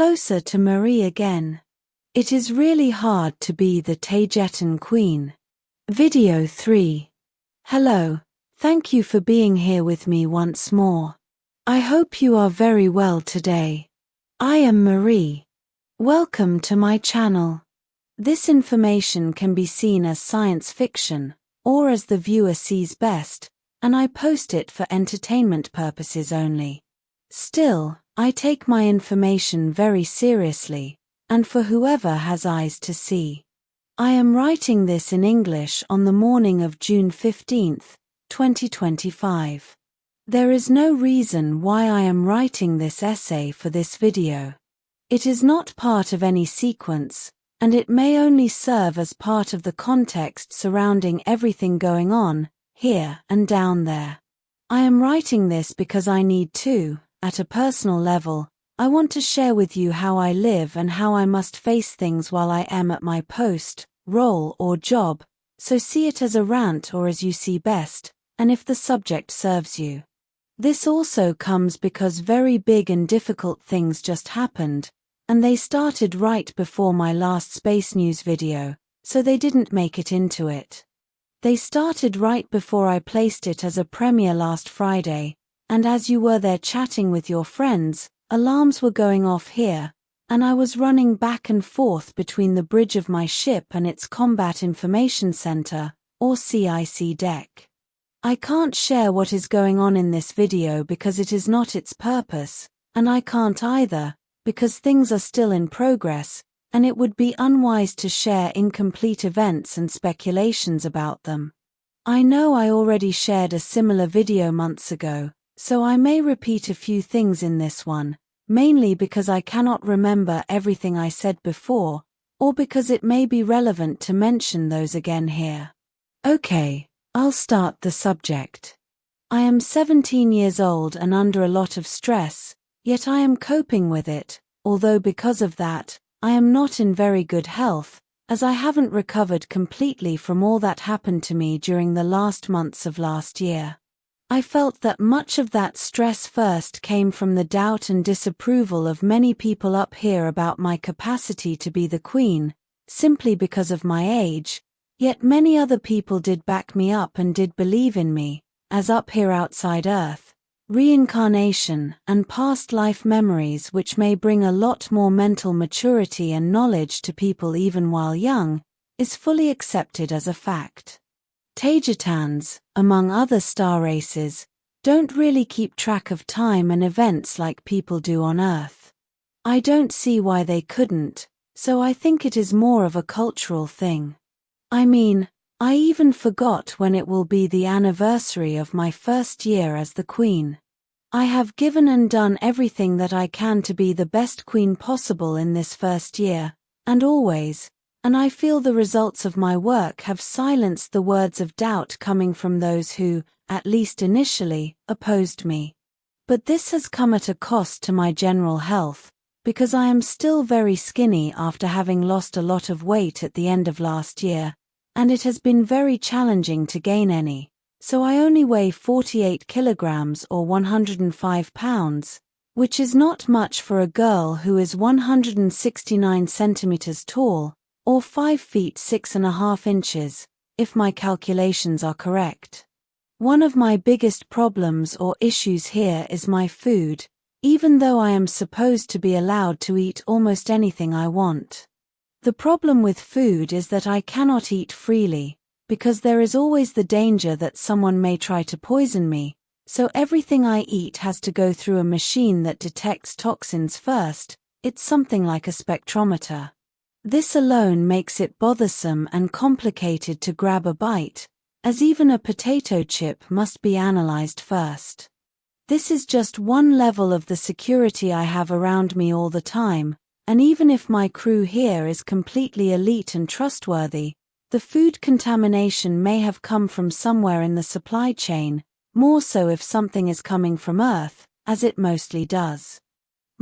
closer to Marie again. It is really hard to be the Taygetan Queen. Video 3. Hello, thank you for being here with me once more. I hope you are very well today. I am Marie. Welcome to my channel. This information can be seen as science fiction, or as the viewer sees best, and I post it for entertainment purposes only. Still, I take my information very seriously, and for whoever has eyes to see. I am writing this in English on the morning of June 15th, 2025. There is no reason why I am writing this essay for this video. It is not part of any sequence, and it may only serve as part of the context surrounding everything going on, here and down there. I am writing this because I need to, at a personal level, I want to share with you how I live and how I must face things while I am at my post, role or job, so see it as a rant or as you see best, and if the subject serves you. This also comes because very big and difficult things just happened, and they started right before my last space news video, so they didn't make it into it. They started right before I placed it as a premiere last Friday, and as you were there chatting with your friends, alarms were going off here, and I was running back and forth between the bridge of my ship and its Combat Information Center, or CIC deck. I can't share what is going on in this video because it is not its purpose, and I can't either, because things are still in progress, and it would be unwise to share incomplete events and speculations about them. I know I already shared a similar video months ago, so I may repeat a few things in this one, mainly because I cannot remember everything I said before, or because it may be relevant to mention those again here. Okay, I'll start the subject. I am 17 years old and under a lot of stress, yet I am coping with it, although because of that, I am not in very good health, as I haven't recovered completely from all that happened to me during the last months of last year. I felt that much of that stress first came from the doubt and disapproval of many people up here about my capacity to be the queen, simply because of my age, yet many other people did back me up and did believe in me, as up here outside Earth, reincarnation and past life memories which may bring a lot more mental maturity and knowledge to people even while young, is fully accepted as a fact. Taygetans, among other star races, don't really keep track of time and events like people do on Earth. I don't see why they couldn't, so I think it is more of a cultural thing. I mean, I even forgot when it will be the anniversary of my first year as the queen. I have given and done everything that I can to be the best queen possible in this first year, and always, and I feel the results of my work have silenced the words of doubt coming from those who, at least initially, opposed me. But this has come at a cost to my general health, because I am still very skinny after having lost a lot of weight at the end of last year, and it has been very challenging to gain any, so I only weigh 48 kilograms or 105 pounds, which is not much for a girl who is 169 centimeters tall, or 5 feet 6.5 inches, if my calculations are correct. One of my biggest problems or issues here is my food, even though I am supposed to be allowed to eat almost anything I want. The problem with food is that I cannot eat freely, because there is always the danger that someone may try to poison me, so everything I eat has to go through a machine that detects toxins first. It's something like a spectrometer. This alone makes it bothersome and complicated to grab a bite, as even a potato chip must be analyzed first. This is just one level of the security I have around me all the time, and even if my crew here is completely elite and trustworthy, the food contamination may have come from somewhere in the supply chain, more so if something is coming from Earth, as it mostly does.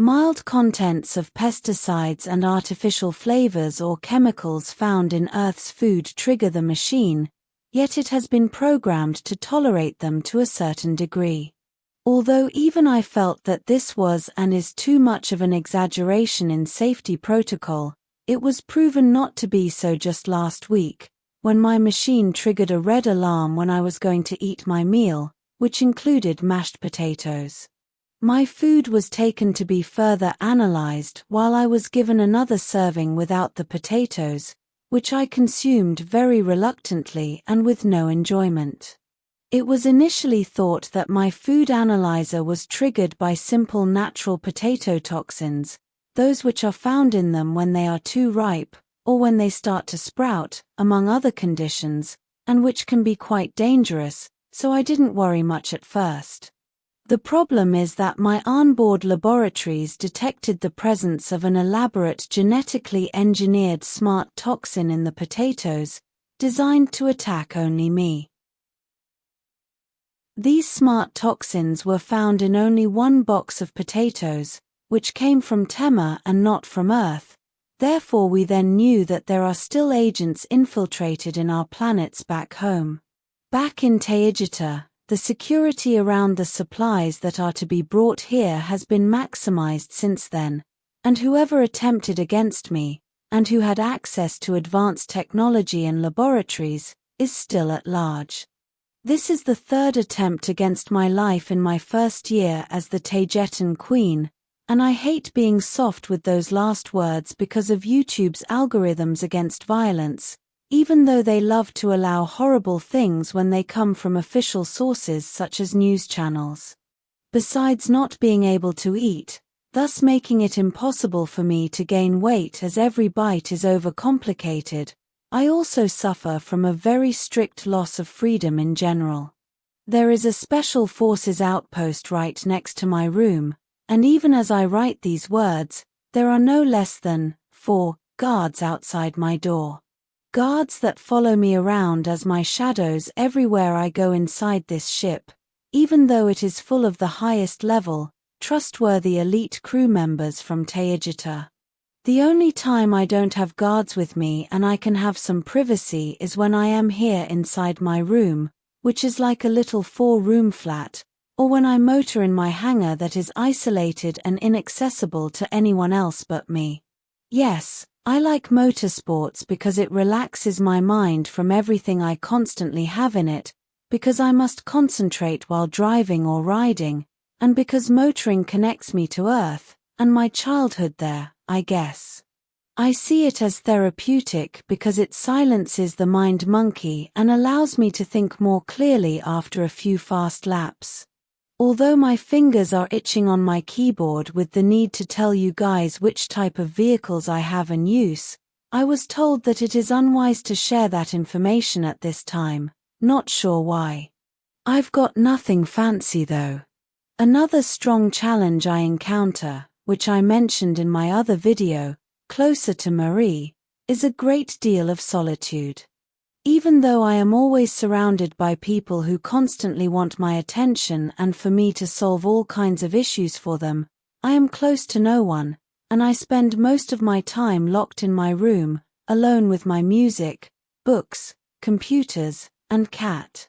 Mild contents of pesticides and artificial flavors or chemicals found in Earth's food trigger the machine, yet it has been programmed to tolerate them to a certain degree. Although even I felt that this was and is too much of an exaggeration in safety protocol, it was proven not to be so just last week, when my machine triggered a red alarm when I was going to eat my meal, which included mashed potatoes. My food was taken to be further analyzed while I was given another serving without the potatoes, which I consumed very reluctantly and with no enjoyment. It was initially thought that my food analyzer was triggered by simple natural potato toxins, those which are found in them when they are too ripe, or when they start to sprout, among other conditions, and which can be quite dangerous, so I didn't worry much at first. The problem is that my onboard laboratories detected the presence of an elaborate genetically engineered smart toxin in the potatoes, designed to attack only me. These smart toxins were found in only one box of potatoes, which came from Tema and not from Earth. Therefore we then knew that there are still agents infiltrated in our planets back home. Back in Taygeta, the security around the supplies that are to be brought here has been maximized since then, and whoever attempted against me, and who had access to advanced technology and laboratories, is still at large. This is the third attempt against my life in my first year as the Taygetan Queen, and I hate being soft with those last words because of YouTube's algorithms against violence, even though they love to allow horrible things when they come from official sources such as news channels. Besides not being able to eat, thus making it impossible for me to gain weight as every bite is overcomplicated, I also suffer from a very strict loss of freedom in general. There is a special forces outpost right next to my room, and even as I write these words, there are no less than 4 guards outside my door. Guards that follow me around as my shadows everywhere I go inside this ship, even though it is full of the highest level, trustworthy elite crew members from Taygeta. The only time I don't have guards with me and I can have some privacy is when I am here inside my room, which is like a little 4-room flat, or when I motor in my hangar that is isolated and inaccessible to anyone else but me. Yes, I like motorsports because it relaxes my mind from everything I constantly have in it, because I must concentrate while driving or riding, and because motoring connects me to Earth, and my childhood there, I guess. I see it as therapeutic because it silences the mind monkey and allows me to think more clearly after a few fast laps. Although my fingers are itching on my keyboard with the need to tell you guys which type of vehicles I have in use, I was told that it is unwise to share that information at this time, not sure why. I've got nothing fancy though. Another strong challenge I encounter, which I mentioned in my other video, Closer to Marie, is a great deal of solitude. Even though I am always surrounded by people who constantly want my attention and for me to solve all kinds of issues for them, I am close to no one, and I spend most of my time locked in my room, alone with my music, books, computers, and cat.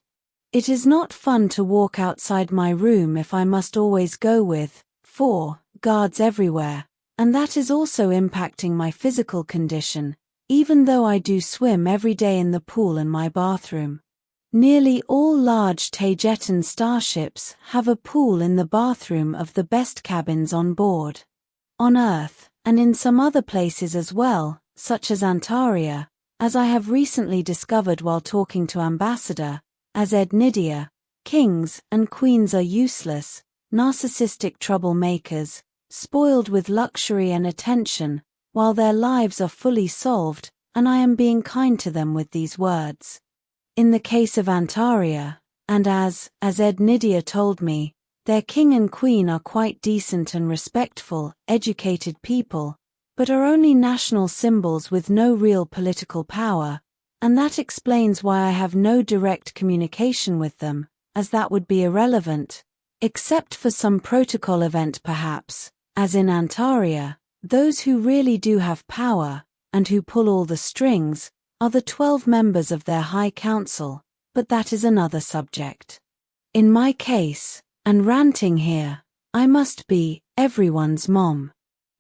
It is not fun to walk outside my room if I must always go with 4 guards everywhere, and that is also impacting my physical condition, even though I do swim every day in the pool in my bathroom. Nearly all large Taygetan starships have a pool in the bathroom of the best cabins on board. On Earth, and in some other places as well, such as Antaria, as I have recently discovered while talking to Ambassador, as Nidia, kings and queens are useless, narcissistic troublemakers, spoiled with luxury and attention, while their lives are fully solved, and I am being kind to them with these words. In the case of Antaria, and as Nidia told me, their king and queen are quite decent and respectful, educated people, but are only national symbols with no real political power, and that explains why I have no direct communication with them, as that would be irrelevant, except for some protocol event perhaps, as in Antaria. Those who really do have power, and who pull all the strings, are the 12 members of their High Council, but that is another subject. In my case, and ranting here. I must be everyone's mom.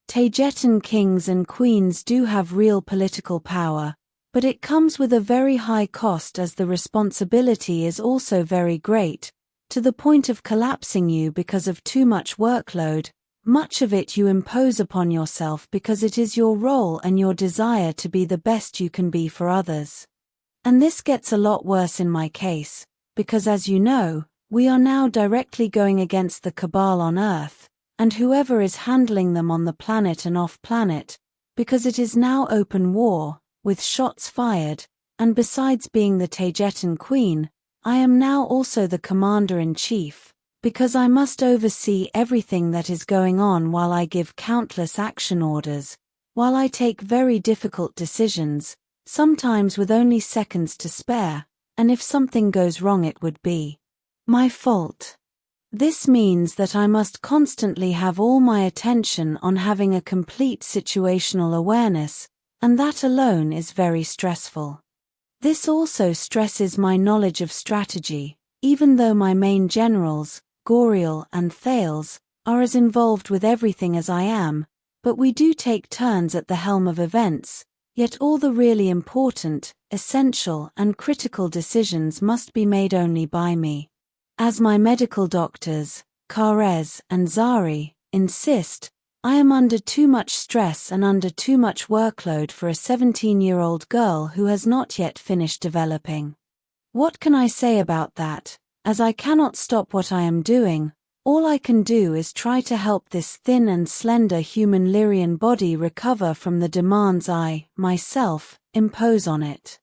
Taygetan kings and queens do have real political power, but it comes with a very high cost as the responsibility is also very great, to the point of collapsing you because of too much workload. Much of it you impose upon yourself because it is your role and your desire to be the best you can be for others. And this gets a lot worse in my case, because as you know, we are now directly going against the cabal on Earth, and whoever is handling them on the planet and off-planet, because it is now open war, with shots fired, and besides being the Taygetan Queen, I am now also the Commander-in-Chief, because I must oversee everything that is going on while I give countless action orders, while I take very difficult decisions, sometimes with only seconds to spare, and if something goes wrong it would be my fault. This means that I must constantly have all my attention on having a complete situational awareness, and that alone is very stressful. This also stresses my knowledge of strategy, even though my main generals, Goriel and Thales, are as involved with everything as I am, but we do take turns at the helm of events, yet all the really important, essential and critical decisions must be made only by me. As my medical doctors, Kaal'el and Yazhi, insist, I am under too much stress and under too much workload for a 17-year-old girl who has not yet finished developing. What can I say about that? As I cannot stop what I am doing, all I can do is try to help this thin and slender human Lyrian body recover from the demands I, myself, impose on it.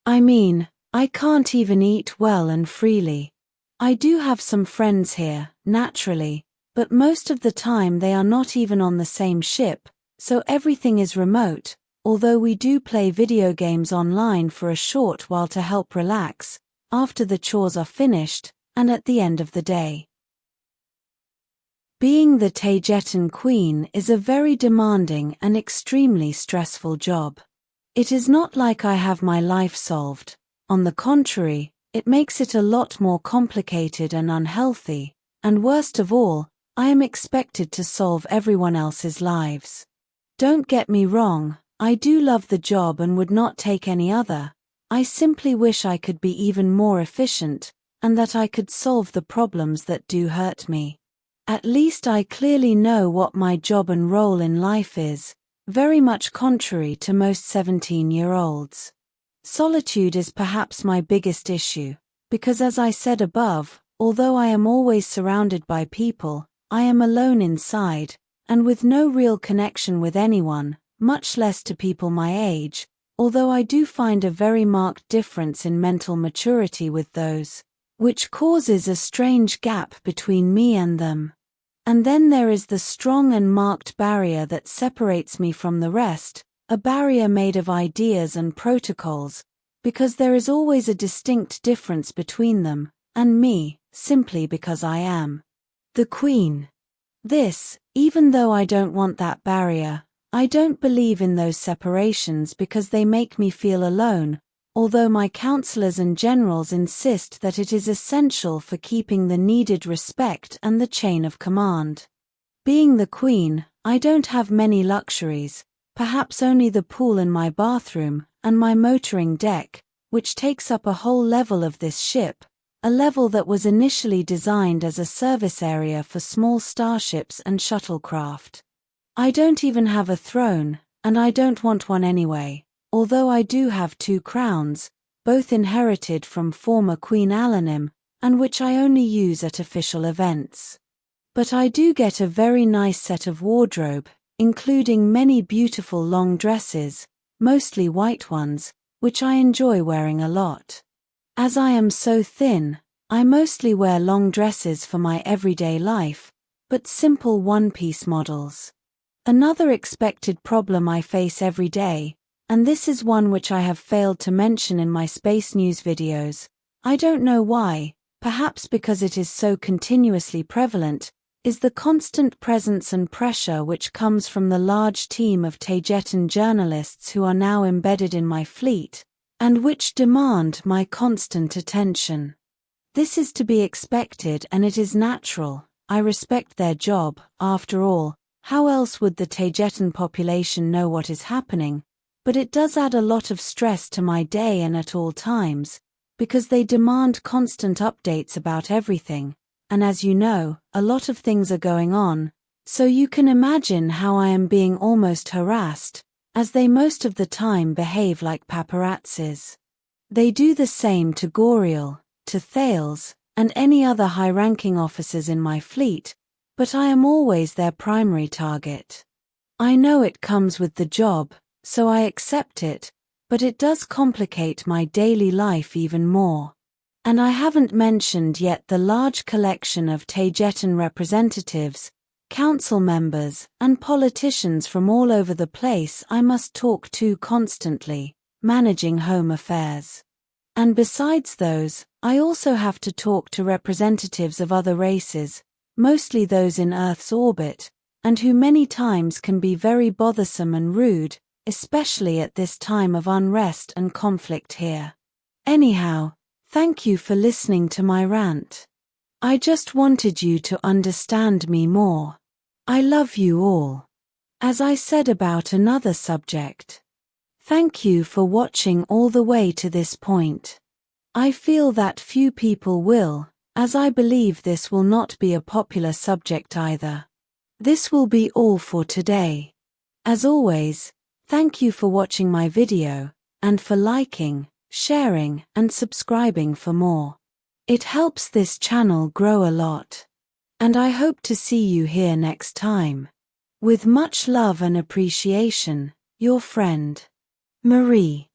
I mean, I can't even eat well and freely. I do have some friends here, naturally, but most of the time they are not even on the same ship, so everything is remote, although we do play video games online for a short while to help relax, after the chores are finished, and at the end of the day. Being the Taygetan Queen is a very demanding and extremely stressful job. It is not like I have my life solved. On the contrary, it makes it a lot more complicated and unhealthy, and worst of all, I am expected to solve everyone else's lives. Don't get me wrong, I do love the job and would not take any other. I simply wish I could be even more efficient, and that I could solve the problems that do hurt me. At least I clearly know what my job and role in life is, very much contrary to most 17-year-olds. Solitude is perhaps my biggest issue, because as I said above, although I am always surrounded by people, I am alone inside, and with no real connection with anyone, much less to people my age, although I do find a very marked difference in mental maturity with those, which causes a strange gap between me and them. And then there is the strong and marked barrier that separates me from the rest, a barrier made of ideas and protocols, because there is always a distinct difference between them, and me, simply because I am the Queen. This, even though I don't want that barrier, I don't believe in those separations because they make me feel alone, although my counselors and generals insist that it is essential for keeping the needed respect and the chain of command. Being the Queen, I don't have many luxuries, perhaps only the pool in my bathroom, and my motoring deck, which takes up a whole level of this ship, a level that was initially designed as a service area for small starships and shuttlecraft. I don't even have a throne, and I don't want one anyway, although I do have 2 crowns, both inherited from former Queen Alanim, and which I only use at official events. But I do get a very nice set of wardrobe, including many beautiful long dresses, mostly white ones, which I enjoy wearing a lot. As I am so thin, I mostly wear long dresses for my everyday life, but simple one-piece models. Another expected problem I face every day, and this is one which I have failed to mention in my space news videos, I don't know why, perhaps because it is so continuously prevalent, is the constant presence and pressure which comes from the large team of Taygetan journalists who are now embedded in my fleet, and which demand my constant attention. This is to be expected and it is natural. I respect their job. After all, how else would the Taygetan population know what is happening? But it does add a lot of stress to my day and at all times, because they demand constant updates about everything, and as you know, a lot of things are going on, so you can imagine how I am being almost harassed, as they most of the time behave like paparazzis. They do the same to Goriel, to Thales, and any other high-ranking officers in my fleet, but I am always their primary target. I know it comes with the job, so I accept it, but it does complicate my daily life even more. And I haven't mentioned yet the large collection of Taygetan representatives, council members, and politicians from all over the place I must talk to constantly, managing home affairs. And besides those, I also have to talk to representatives of other races, mostly those in Earth's orbit, and who many times can be very bothersome and rude, especially at this time of unrest and conflict here. Anyhow, thank you for listening to my rant. I just wanted you to understand me more. I love you all. As I said about another subject. Thank you for watching all the way to this point. I feel that few people will, as I believe this will not be a popular subject either. This will be all for today. As always, thank you for watching my video, and for liking, sharing, and subscribing for more. It helps this channel grow a lot. And I hope to see you here next time. With much love and appreciation, your friend, Marie.